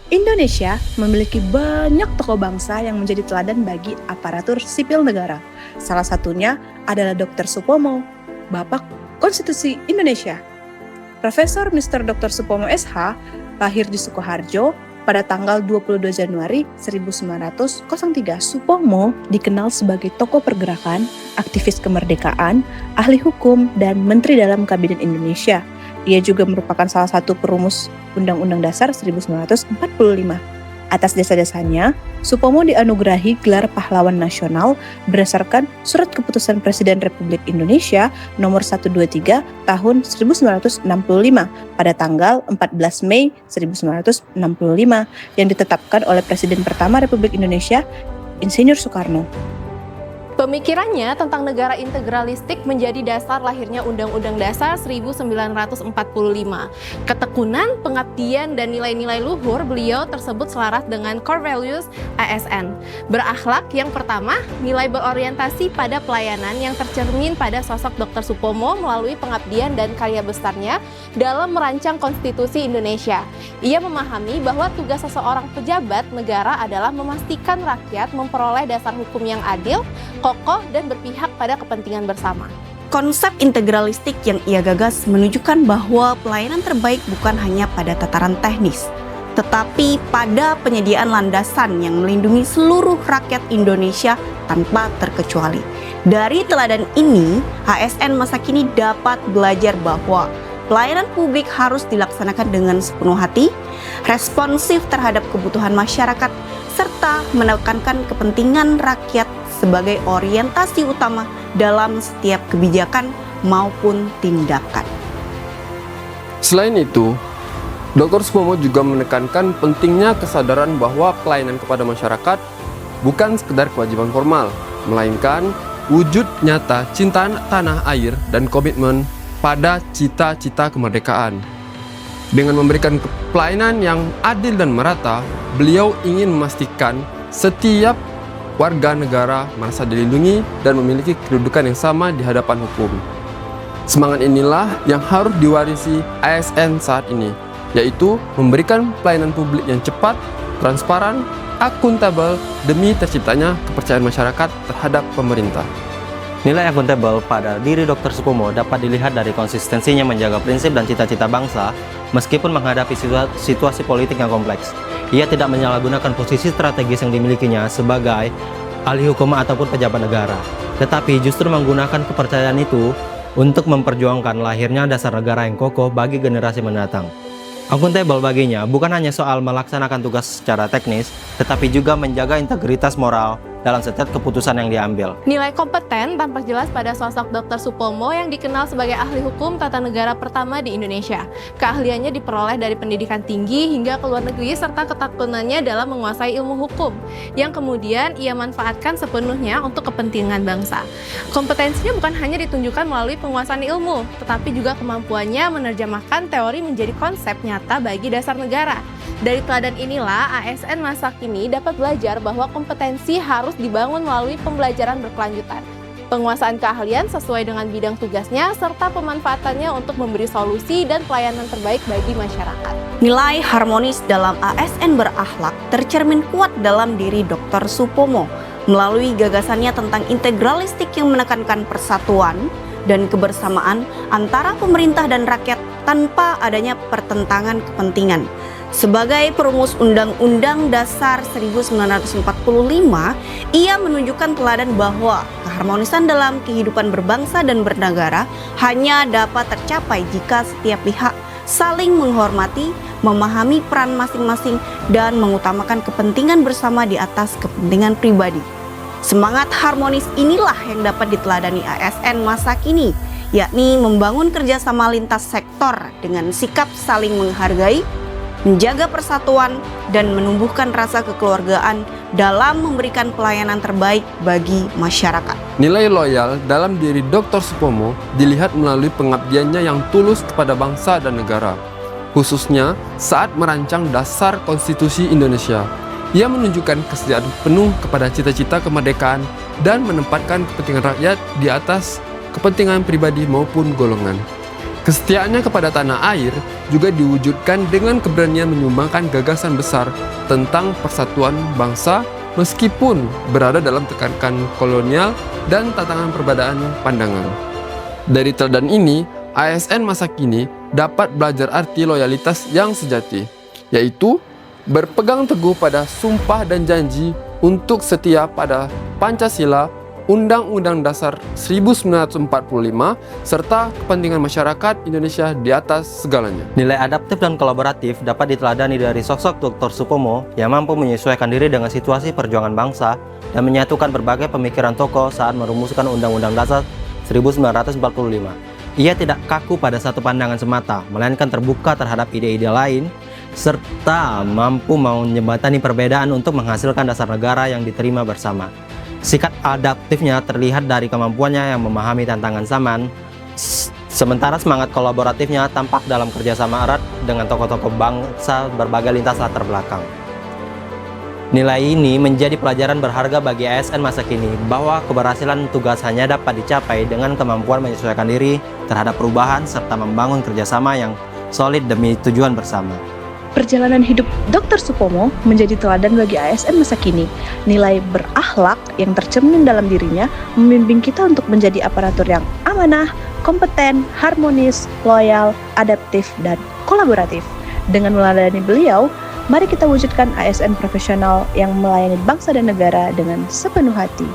Indonesia memiliki banyak tokoh bangsa yang menjadi teladan bagi aparatur sipil negara. Salah satunya adalah Dr. Supomo, Bapak Konstitusi Indonesia. Profesor Mr. Dr. Supomo SH lahir di Sukoharjo pada tanggal 22 Januari 1903. Supomo dikenal sebagai tokoh pergerakan, aktivis kemerdekaan, ahli hukum, dan menteri dalam Kabinet Indonesia. Ia juga merupakan salah satu perumus Undang-Undang Dasar 1945. Atas jasa-jasanya, Supomo dianugerahi gelar pahlawan nasional berdasarkan Surat Keputusan Presiden Republik Indonesia nomor 123 tahun 1965 pada tanggal 14 Mei 1965 yang ditetapkan oleh Presiden pertama Republik Indonesia, Insinyur Soekarno. Pemikirannya tentang negara integralistik menjadi dasar lahirnya Undang-Undang Dasar 1945. Ketekunan, pengabdian, dan nilai-nilai luhur beliau tersebut selaras dengan core values ASN. Berakhlak yang pertama, nilai berorientasi pada pelayanan yang tercermin pada sosok Dr. Supomo melalui pengabdian dan karya besarnya dalam merancang konstitusi Indonesia. Ia memahami bahwa tugas seseorang pejabat negara adalah memastikan rakyat memperoleh dasar hukum yang adil, kokoh, dan berpihak pada kepentingan bersama. Konsep integralistik yang ia gagas menunjukkan bahwa pelayanan terbaik bukan hanya pada tataran teknis, tetapi pada penyediaan landasan yang melindungi seluruh rakyat Indonesia tanpa terkecuali. Dari teladan ini, ASN masa kini dapat belajar bahwa pelayanan publik harus dilaksanakan dengan sepenuh hati, responsif terhadap kebutuhan masyarakat, serta menekankan kepentingan rakyat sebagai orientasi utama dalam setiap kebijakan maupun tindakan. Selain itu, Dr. Supomo juga menekankan pentingnya kesadaran bahwa pelayanan kepada masyarakat bukan sekedar kewajiban formal, melainkan wujud nyata cinta tanah air dan komitmen pada cita-cita kemerdekaan. Dengan memberikan pelayanan yang adil dan merata, beliau ingin memastikan setiap warga negara merasa dilindungi dan memiliki kedudukan yang sama di hadapan hukum. Semangat inilah yang harus diwarisi ASN saat ini, yaitu memberikan pelayanan publik yang cepat, transparan, akuntabel demi terciptanya kepercayaan masyarakat terhadap pemerintah. Nilai akuntabel pada diri Dr. Supomo dapat dilihat dari konsistensinya menjaga prinsip dan cita-cita bangsa meskipun menghadapi situasi politik yang kompleks. Ia tidak menyalahgunakan posisi strategis yang dimilikinya sebagai ahli hukum ataupun pejabat negara, tetapi justru menggunakan kepercayaan itu untuk memperjuangkan lahirnya dasar negara yang kokoh bagi generasi mendatang. Akuntabel baginya bukan hanya soal melaksanakan tugas secara teknis, tetapi juga menjaga integritas moral dalam setiap keputusan yang diambil. Nilai kompeten tampak jelas pada sosok Dr. Supomo yang dikenal sebagai ahli hukum tata negara pertama di Indonesia. Keahliannya diperoleh dari pendidikan tinggi hingga ke luar negeri serta ketekunannya dalam menguasai ilmu hukum yang kemudian ia manfaatkan sepenuhnya untuk kepentingan bangsa. Kompetensinya bukan hanya ditunjukkan melalui penguasaan ilmu, tetapi juga kemampuannya menerjemahkan teori menjadi konsep nyata bagi dasar negara. Dari teladan inilah, ASN masa kini dapat belajar bahwa kompetensi harus dibangun melalui pembelajaran berkelanjutan, penguasaan keahlian sesuai dengan bidang tugasnya, serta pemanfaatannya untuk memberi solusi dan pelayanan terbaik bagi masyarakat. Nilai harmonis dalam ASN berakhlak tercermin kuat dalam diri Dr. Supomo melalui gagasannya tentang integralistik yang menekankan persatuan dan kebersamaan antara pemerintah dan rakyat tanpa adanya pertentangan kepentingan. Sebagai perumus Undang-Undang Dasar 1945, ia menunjukkan teladan bahwa keharmonisan dalam kehidupan berbangsa dan bernegara hanya dapat tercapai jika setiap pihak saling menghormati, memahami peran masing-masing, dan mengutamakan kepentingan bersama di atas kepentingan pribadi. Semangat harmonis inilah yang dapat diteladani ASN masa kini, yakni membangun kerjasama lintas sektor dengan sikap saling menghargai, menjaga persatuan, dan menumbuhkan rasa kekeluargaan dalam memberikan pelayanan terbaik bagi masyarakat. Nilai loyal dalam diri Dr. Supomo dilihat melalui pengabdiannya yang tulus kepada bangsa dan negara, khususnya saat merancang dasar konstitusi Indonesia. Ia menunjukkan kesetiaan penuh kepada cita-cita kemerdekaan dan menempatkan kepentingan rakyat di atas kepentingan pribadi maupun golongan. Kesetiaannya kepada tanah air juga diwujudkan dengan keberanian menyumbangkan gagasan besar tentang persatuan bangsa meskipun berada dalam tekanan kolonial dan tantangan perbedaan pandangan. Dari teladan ini, ASN masa kini dapat belajar arti loyalitas yang sejati, yaitu berpegang teguh pada sumpah dan janji untuk setia pada Pancasila, Undang-Undang Dasar 1945, serta kepentingan masyarakat Indonesia di atas segalanya. Nilai adaptif dan kolaboratif dapat diteladani dari sosok Dr. Supomo yang mampu menyesuaikan diri dengan situasi perjuangan bangsa dan menyatukan berbagai pemikiran tokoh saat merumuskan Undang-Undang Dasar 1945. Ia tidak kaku pada satu pandangan semata, melainkan terbuka terhadap ide-ide lain, serta mampu menjembatani perbedaan untuk menghasilkan dasar negara yang diterima bersama. Sikap adaptifnya terlihat dari kemampuannya yang memahami tantangan zaman, sementara semangat kolaboratifnya tampak dalam kerjasama erat dengan tokoh-tokoh bangsa berbagai lintas latar belakang. Nilai ini menjadi pelajaran berharga bagi ASN masa kini bahwa keberhasilan tugas hanya dapat dicapai dengan kemampuan menyesuaikan diri terhadap perubahan serta membangun kerjasama yang solid demi tujuan bersama. Perjalanan hidup Dr. Supomo menjadi teladan bagi ASN masa kini. Nilai berakhlak yang tercermin dalam dirinya membimbing kita untuk menjadi aparatur yang amanah, kompeten, harmonis, loyal, adaptif, dan kolaboratif. Dengan meladani beliau, mari kita wujudkan ASN profesional yang melayani bangsa dan negara dengan sepenuh hati.